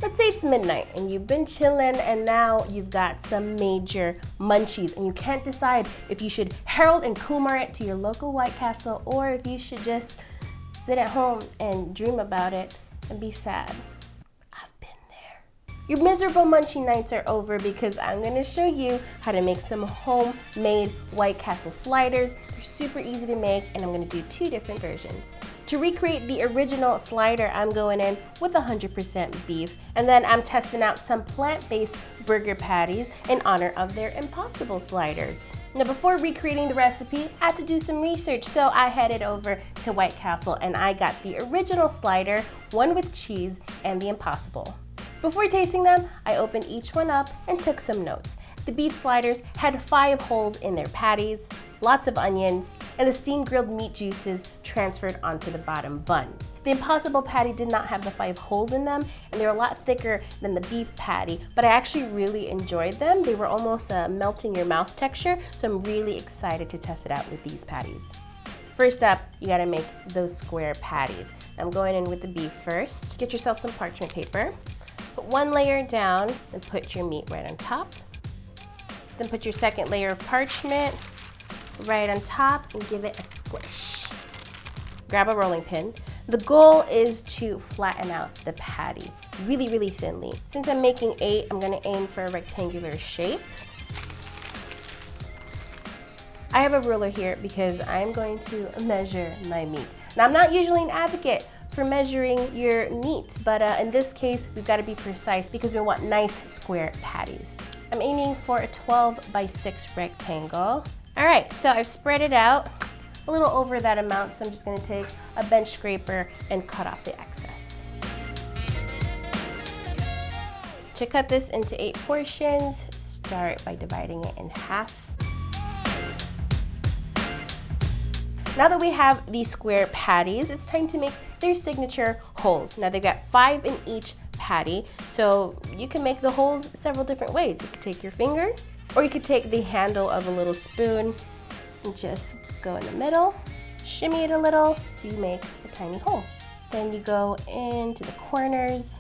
Let's say it's midnight and you've been chilling and now you've got some major munchies and you can't decide if you should Harold and Kumar it to your local White Castle or if you should just sit at home and dream about it and be sad. I've been there. Your miserable munchie nights are over because I'm gonna show you how to make some homemade White Castle sliders. They're super easy to make and I'm gonna do 2 different versions. To recreate the original slider, I'm going in with 100% beef, and then I'm testing out some plant-based burger patties in honor of their Impossible sliders. Now before recreating the recipe, I had to do some research, so I headed over to White Castle and I got the original slider, one with cheese, and the Impossible. Before tasting them, I opened each one up and took some notes. The beef sliders had 5 holes in their patties, lots of onions, and the steamed grilled meat juices transferred onto the bottom buns. The Impossible patty did not have the 5 holes in them, and they were a lot thicker than the beef patty, but I actually really enjoyed them. They were almost a melt in your mouth texture, so I'm really excited to test it out with these patties. First up, you gotta make those square patties. I'm going in with the beef first. Get yourself some parchment paper. Put 1 layer down and put your meat right on top. Then put your second layer of parchment right on top and give it a squish. Grab a rolling pin. The goal is to flatten out the patty really, really thinly. Since I'm making 8, I'm gonna aim for a rectangular shape. I have a ruler here because I'm going to measure my meat. Now I'm not usually an advocate for measuring your meat, but in this case, we've got to be precise because we want nice square patties. I'm aiming for a 12 by 6 rectangle. All right, so I've spread it out a little over that amount, so I'm just gonna take a bench scraper and cut off the excess. To cut this into 8 portions, start by dividing it in half. Now that we have these square patties, it's time to make their signature holes. Now they've got 5 in each patty, so you can make the holes several different ways. You could take your finger, or you could take the handle of a little spoon and just go in the middle, shimmy it a little so you make a tiny hole. Then you go into the corners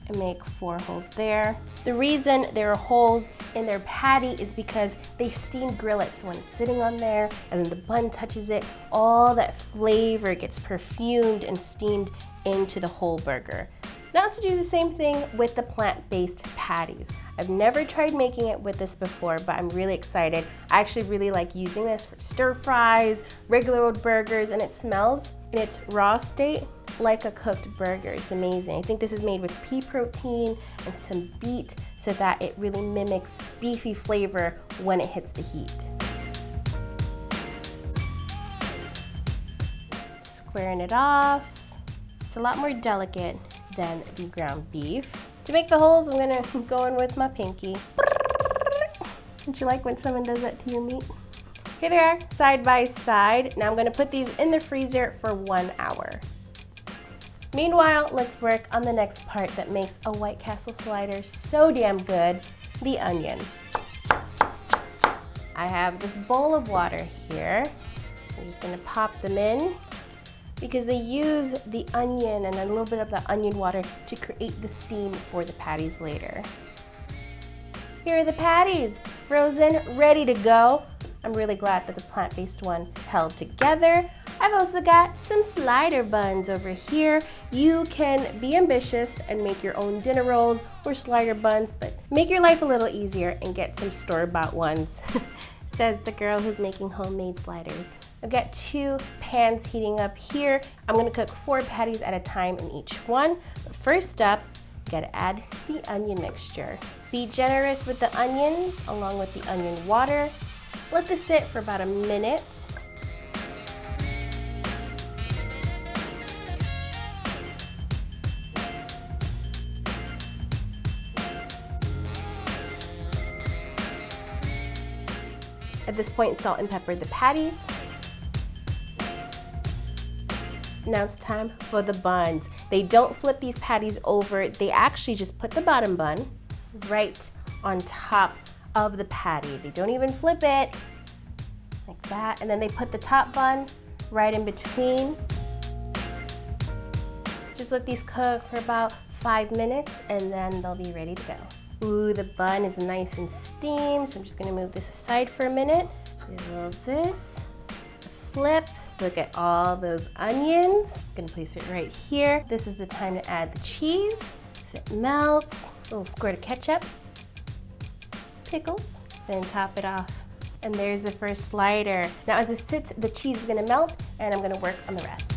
and make 4 holes there. The reason there are holes in their patty is because they steam grill it. So when it's sitting on there and then the bun touches it, all that flavor gets perfumed and steamed into the whole burger. Now to do the same thing with the plant-based patties. I've never tried making it with this before, but I'm really excited. I actually really like using this for stir fries, regular old burgers, and it smells in its raw state like a cooked burger. It's amazing. I think this is made with pea protein and some beet so that it really mimics beefy flavor when it hits the heat. Squaring it off. It's a lot more delicate than the ground beef. To make the holes, I'm gonna go in with my pinky. Don't you like when someone does that to your meat? Here they are, side by side. Now I'm gonna put these in the freezer for 1 hour. Meanwhile, let's work on the next part that makes a White Castle slider so damn good, the onion. I have this bowl of water here. So I'm just gonna pop them in because they use the onion and a little bit of the onion water to create the steam for the patties later. Here are the patties, frozen, ready to go. I'm really glad that the plant-based one held together. I've also got some slider buns over here. You can be ambitious and make your own dinner rolls or slider buns, but make your life a little easier and get some store-bought ones, says the girl who's making homemade sliders. I've got 2 pans heating up here. I'm gonna cook 4 patties at a time in each one. But first up, you gotta add the onion mixture. Be generous with the onions along with the onion water. Let this sit for about a minute. At this point, salt and pepper the patties. Now it's time for the buns. They don't flip these patties over. They actually just put the bottom bun right on top of the patty. They don't even flip it, like that. And then they put the top bun right in between. Just let these cook for about 5 minutes and then they'll be ready to go. Ooh, the bun is nice and steamed, so I'm just gonna move this aside for a minute. Do a little this, flip. Look at all those onions. Gonna place it right here. This is the time to add the cheese. So it melts. A little squirt of ketchup, pickles, then top it off. And there's the first slider. Now as it sits, the cheese is gonna melt and I'm gonna work on the rest.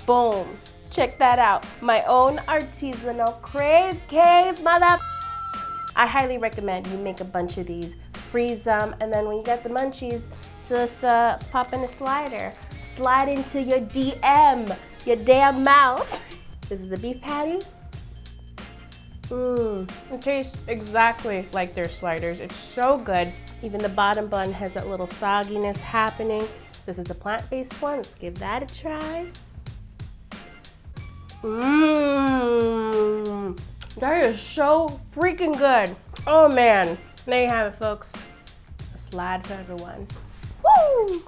Boom. Check that out. My own artisanal crave cakes, mother. I highly recommend you make a bunch of these, freeze them, and then when you get the munchies, just pop in a slider. Slide into your DM, your damn mouth. This is the beef patty. It tastes exactly like their sliders. It's so good. Even the bottom bun has that little sogginess happening. This is the plant-based one. Let's give that a try. That is so freaking good. Oh man, there you have it, folks. A slide for everyone. Woo!